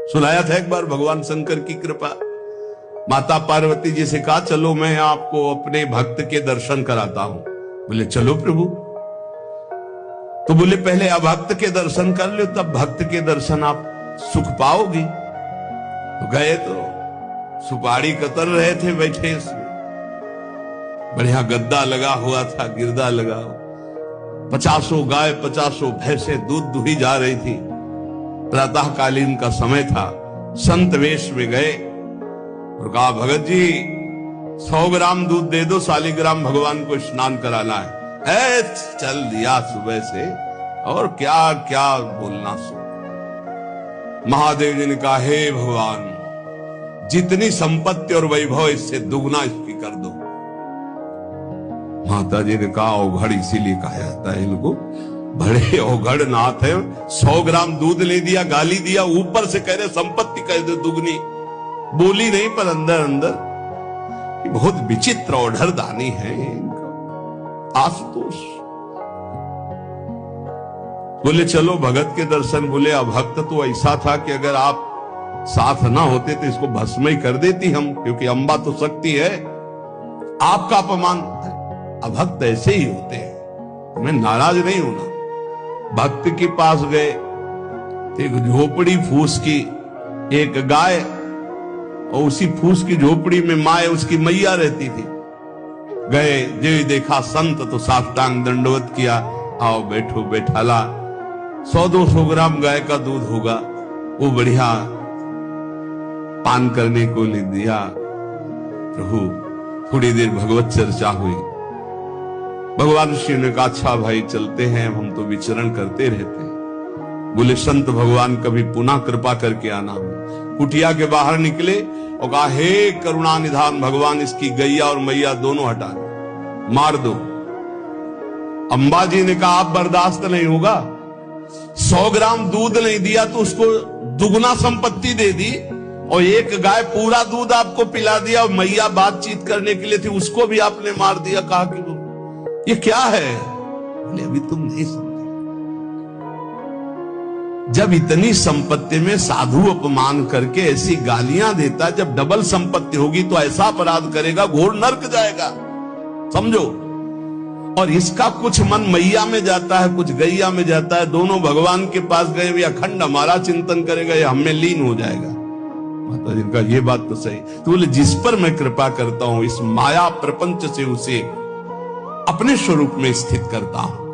सुनाया था एक बार भगवान शंकर की कृपा। माता पार्वती जी से कहा चलो मैं आपको अपने भक्त के दर्शन कराता हूं। बोले चलो प्रभु। तो बोले पहले अभक्त के दर्शन कर लो, तब भक्त के दर्शन आप सुख पाओगी। तो गए तो सुपारी कतर रहे थे बैठे, इसमें बढ़िया गद्दा लगा हुआ था, गिरदा लगा हुआ, 50 गाय 50 भैंसे दूध दुही जा रही थी। प्रातःकालीन का समय था। संत वेश में गए और कहा भगत जी 100 ग्राम दूध दे दो, शालिग्राम भगवान को स्नान कराना है। चल दिया सुबह से, और क्या क्या बोलना सो। महादेव जी ने कहा हे भगवान, जितनी संपत्ति और वैभव इससे दुगना इसकी कर दो। माता जी ने कहा औघड़ इसीलिए कहा जाता है इनको, बड़े औघड़ नाथ है। 100 ग्राम दूध ले दिया, गाली दिया, ऊपर से कह रहे संपत्ति कह दो दुगनी। बोली नहीं पर अंदर अंदर बहुत विचित्र औढ़र दानी है इनका। आशुतोष बोले चलो भगत के दर्शन। बोले अभक्त तो ऐसा था कि अगर आप साथ ना होते तो इसको भस्म ही कर देती हम, क्योंकि अंबा तो शक्ति है, आपका अपमान है। अभक्त ऐसे ही होते हैं, मैं नाराज नहीं होना। भक्त के पास गए, एक झोपड़ी फूस की, एक गाय, और उसी फूस की झोपड़ी में माए उसकी मैया रहती थी। गए जो देखा संत तो साष्टांग दंडवत किया, आओ बैठो बैठाला। 100-200 ग्राम गाय का दूध होगा, वो बढ़िया पान करने को ले दिया। प्रभु थोड़ी देर भगवत चर्चा हुई। भगवान शिव ने कहा अच्छा भाई चलते हैं, हम तो विचरण करते रहते हैं। बोले संत भगवान कभी पुनः कृपा करके आना। कुटिया के बाहर निकले और कहा हे करुणा निधान भगवान, इसकी गैया और मैया दोनों हटा दो, मार दो। अंबा जी ने कहा आप बर्दाश्त नहीं होगा। 100 ग्राम दूध नहीं दिया तो उसको दुगना संपत्ति दे दी, और एक गाय पूरा दूध आपको पिला दिया, और मैया बातचीत करने के लिए थी उसको भी आपने मार दिया। कहा कि ये क्या है? बोले अभी तुम नहीं समझे। जब इतनी संपत्ति में साधु अपमान करके ऐसी गालियां देता, जब डबल संपत्ति होगी तो ऐसा अपराध करेगा घोर नरक जाएगा, समझो। और इसका कुछ मन मैया में जाता है, कुछ गैया में जाता है। दोनों भगवान के पास गए हुए अखंड हमारा चिंतन करेगा, ये हमें लीन हो जाएगा। माता जी का ये बात तो सही। तो बोले जिस पर मैं कृपा करता हूं, इस माया प्रपंच से उसे अपने स्वरूप में स्थित करता हूं।